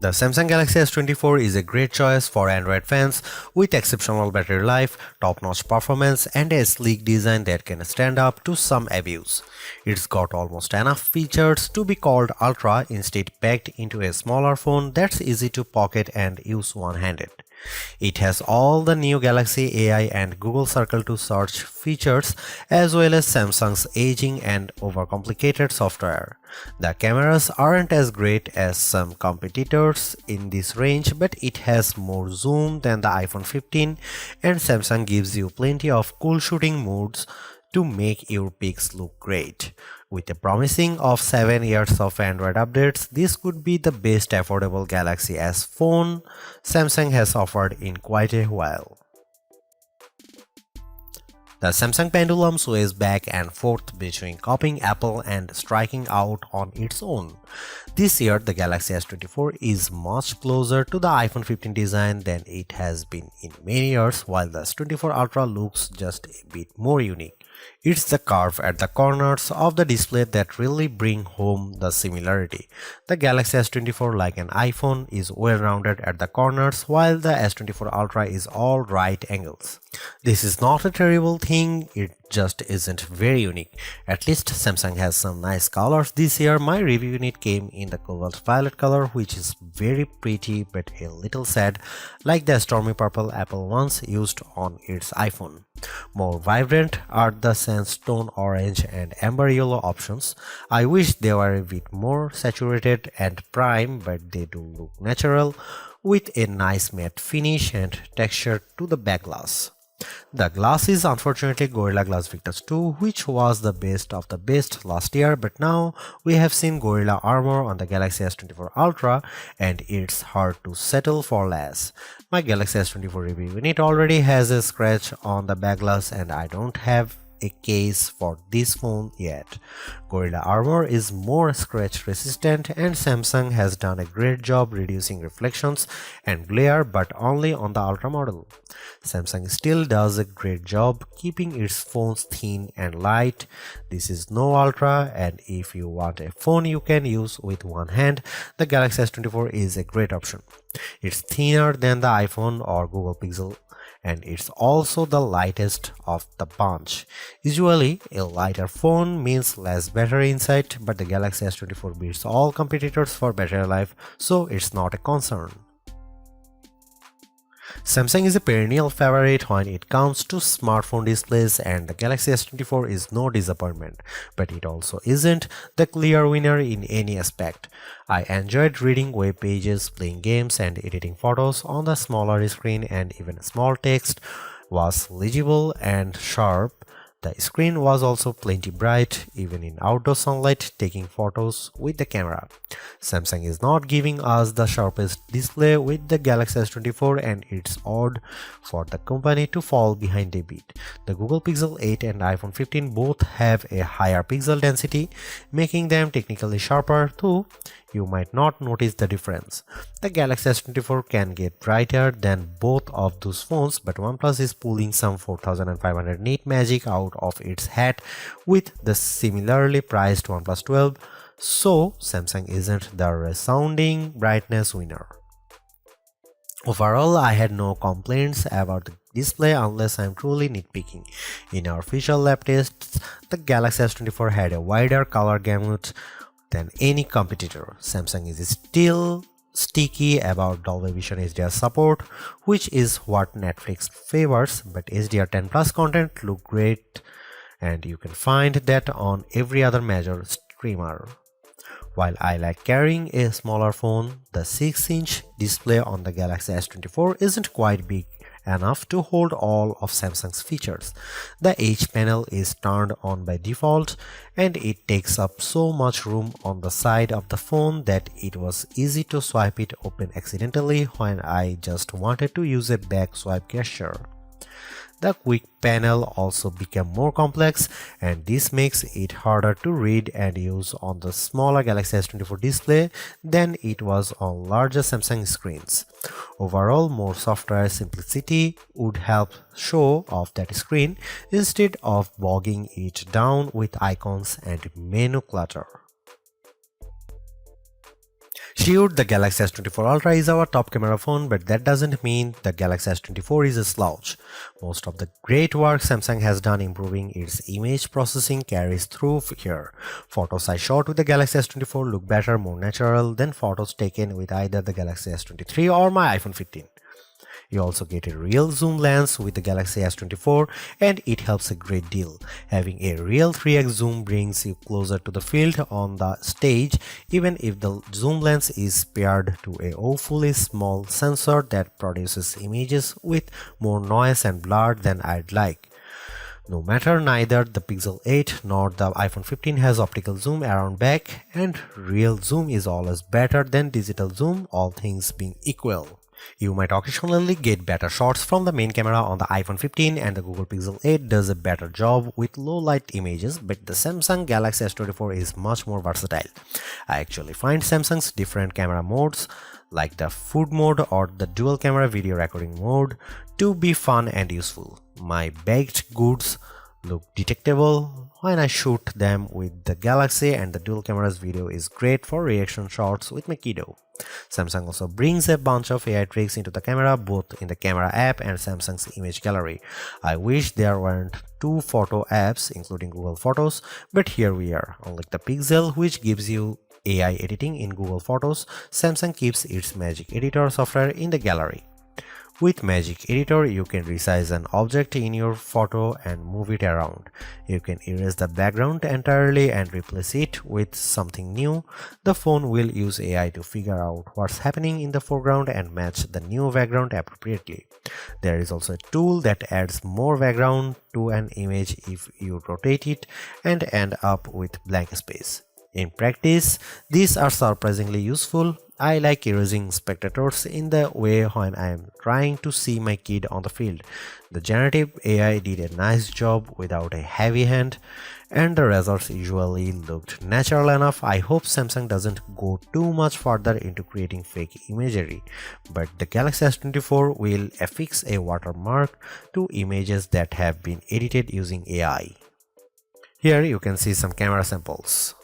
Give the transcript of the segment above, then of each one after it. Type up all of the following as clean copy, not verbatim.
The Samsung Galaxy S24 is a great choice for Android fans with exceptional battery life, top-notch performance, and a sleek design that can stand up to some abuse. It's got almost enough features to be called Ultra, instead packed into a smaller phone that's easy to pocket and use one-handed. It has all the new Galaxy AI and Google Circle to search features, as well as Samsung's aging and overcomplicated software. The cameras aren't as great as some competitors in this range, but it has more zoom than the iPhone 15, and Samsung gives you plenty of cool shooting modes to make your pics look great. With a promising of 7 years of Android updates, this could be the best affordable Galaxy S phone Samsung has offered in quite a while. The Samsung pendulum sways back and forth between copying Apple and striking out on its own. This year, the Galaxy S24 is much closer to the iPhone 15 design than it has been in many years, while the S24 Ultra looks just a bit more unique. It's the curve at the corners of the display that really bring home the similarity. The Galaxy S24, like an iPhone, is well-rounded at the corners, while the S24 Ultra is all right angles. This is not a terrible thing, it just isn't very unique. At least Samsung has some nice colors this year. My review unit came in the cobalt violet color, which is very pretty but a little sad, like the stormy purple Apple once used on its iPhone. More vibrant are the sandstone orange and amber yellow options. I wish they were a bit more saturated and prime, but they do look natural with a nice matte finish and texture to the back glass. The glass is unfortunately Gorilla Glass Victus 2, which was the best of the best last year, but now we have seen Gorilla Armor on the Galaxy S24 Ultra and it's hard to settle for less. My Galaxy S24 review unit already has a scratch on the back glass and I don't have a case for this phone yet. Gorilla Armor is more scratch resistant and Samsung has done a great job reducing reflections and glare, but only on the Ultra model. Samsung still does a great job keeping its phones thin and light. This is no Ultra, and if you want a phone you can use with one hand, the Galaxy S24 is a great option. It's thinner than the iPhone or Google Pixel, and it's also the lightest of the bunch. Usually, a lighter phone means less battery inside, but the Galaxy S24 beats all competitors for battery life, so it's not a concern. Samsung is a perennial favorite when it comes to smartphone displays, and the Galaxy S24 is no disappointment, but it also isn't the clear winner in any aspect. I enjoyed reading web pages, playing games, and editing photos on the smaller screen, and even small text was legible and sharp. The screen was also plenty bright, even in outdoor sunlight, taking photos with the camera. Samsung is not giving us the sharpest display with the Galaxy S24, and it's odd for the company to fall behind a bit. The Google Pixel 8 and iPhone 15 both have a higher pixel density, making them technically sharper, though you might not notice the difference. The Galaxy S24 can get brighter than both of those phones, but OnePlus is pulling some 4500 nit magic out of its hat with the similarly priced OnePlus 12, so Samsung isn't the resounding brightness winner. Overall, I had no complaints about the display unless I'm truly nitpicking. In our official lab tests, the Galaxy S24 had a wider color gamut than any competitor. Samsung is still sticky about Dolby Vision HDR support, which is what Netflix favors, but HDR10 Plus content look great and you can find that on every other major streamer. While I like carrying a smaller phone, the 6-inch display on the Galaxy S24 isn't quite big enough to hold all of Samsung's features. The H panel is turned on by default and it takes up so much room on the side of the phone that it was easy to swipe it open accidentally when I just wanted to use a back swipe gesture. The quick panel also became more complex, and this makes it harder to read and use on the smaller Galaxy S24 display than it was on larger Samsung screens. Overall, more software simplicity would help show off that screen instead of bogging it down with icons and menu clutter. Sure, the Galaxy S24 Ultra is our top camera phone, but that doesn't mean the Galaxy S24 is a slouch. Most of the great work Samsung has done improving its image processing carries through here. Photos I shot with the Galaxy S24 look better, more natural than photos taken with either the Galaxy S23 or my iPhone 15. You also get a real zoom lens with the Galaxy S24 and it helps a great deal. Having a real 3x zoom brings you closer to the field on the stage even if the zoom lens is paired to a awfully small sensor that produces images with more noise and blur than I'd like. No matter, neither the Pixel 8 nor the iPhone 15 has optical zoom around back, and real zoom is always better than digital zoom, all things being equal. You might occasionally get better shots from the main camera on the iPhone 15 and the Google Pixel 8 does a better job with low light images, but the Samsung Galaxy S24 is much more versatile. I actually find Samsung's different camera modes like the food mode or the dual camera video recording mode to be fun and useful. My baked goods look detectable when I shoot them with the Galaxy, and the dual cameras video is great for reaction shots with my kiddo. Samsung also brings a bunch of AI tricks into the camera, both in the camera app and Samsung's image gallery. I wish there weren't two photo apps including Google Photos, but here we are. Unlike the Pixel, which gives you AI editing in Google Photos, Samsung keeps its Magic Editor software in the gallery. With Magic Editor, you can resize an object in your photo and move it around. You can erase the background entirely and replace it with something new. The phone will use AI to figure out what's happening in the foreground and match the new background appropriately. There is also a tool that adds more background to an image if you rotate it and end up with blank space. In practice, these are surprisingly useful. I like erasing spectators in the way when I am trying to see my kid on the field. The generative AI did a nice job without a heavy hand, and the results usually looked natural enough. I hope Samsung doesn't go too much further into creating fake imagery, but the Galaxy S24 will affix a watermark to images that have been edited using AI. Here you can see some camera samples.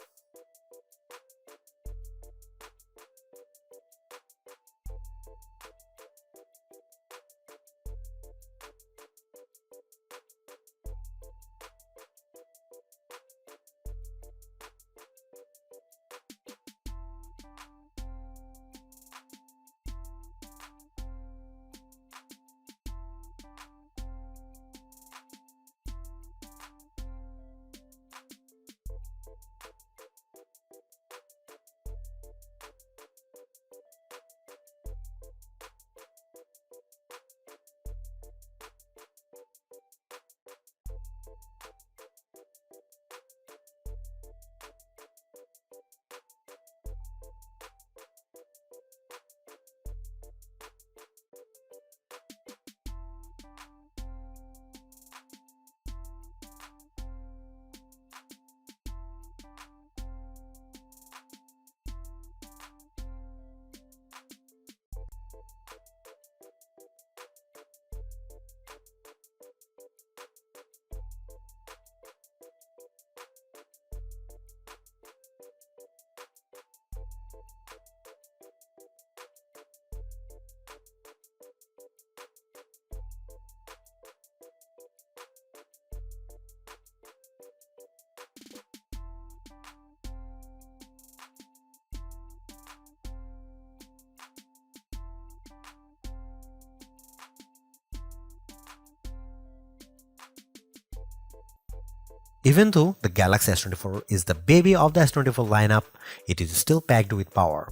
Even though the Galaxy S24 is the baby of the S24 lineup, it is still packed with power.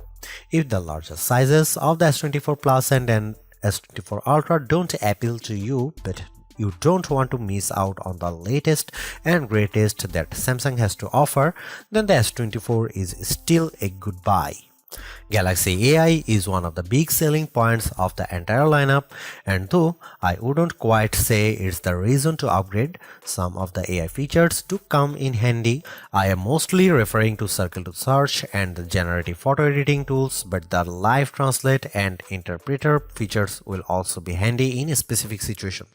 If the larger sizes of the S24 Plus and S24 Ultra don't appeal to you, but you don't want to miss out on the latest and greatest that Samsung has to offer, then the S24 is still a good buy. Galaxy AI is one of the big selling points of the entire lineup, and though I wouldn't quite say it's the reason to upgrade, some of the AI features do come in handy. I am mostly referring to Circle to Search and the generative photo editing tools, but the live translate and interpreter features will also be handy in a specific situation.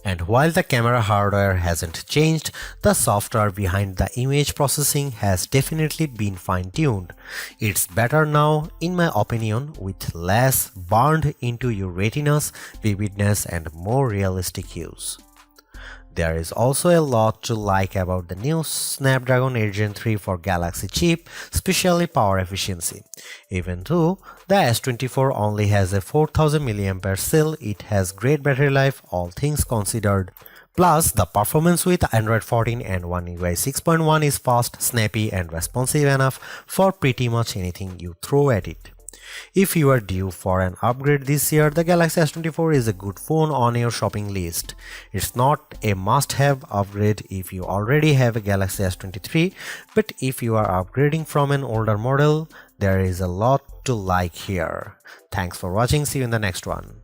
And while the camera hardware hasn't changed, the software behind the image processing has definitely been fine-tuned. It's better now now, in my opinion, with less burned into your retinas, vividness and more realistic hues. There is also a lot to like about the new Snapdragon 8 Gen 3 for Galaxy chip, especially power efficiency. Even though the S24 only has a 4000 mAh cell, it has great battery life, all things considered. Plus, the performance with Android 14 and One UI 6.1 is fast, snappy and responsive enough for pretty much anything you throw at it. If you are due for an upgrade this year, the Galaxy S24 is a good phone on your shopping list. It's not a must-have upgrade if you already have a Galaxy S23, but if you are upgrading from an older model, there is a lot to like here. Thanks for watching, see you in the next one.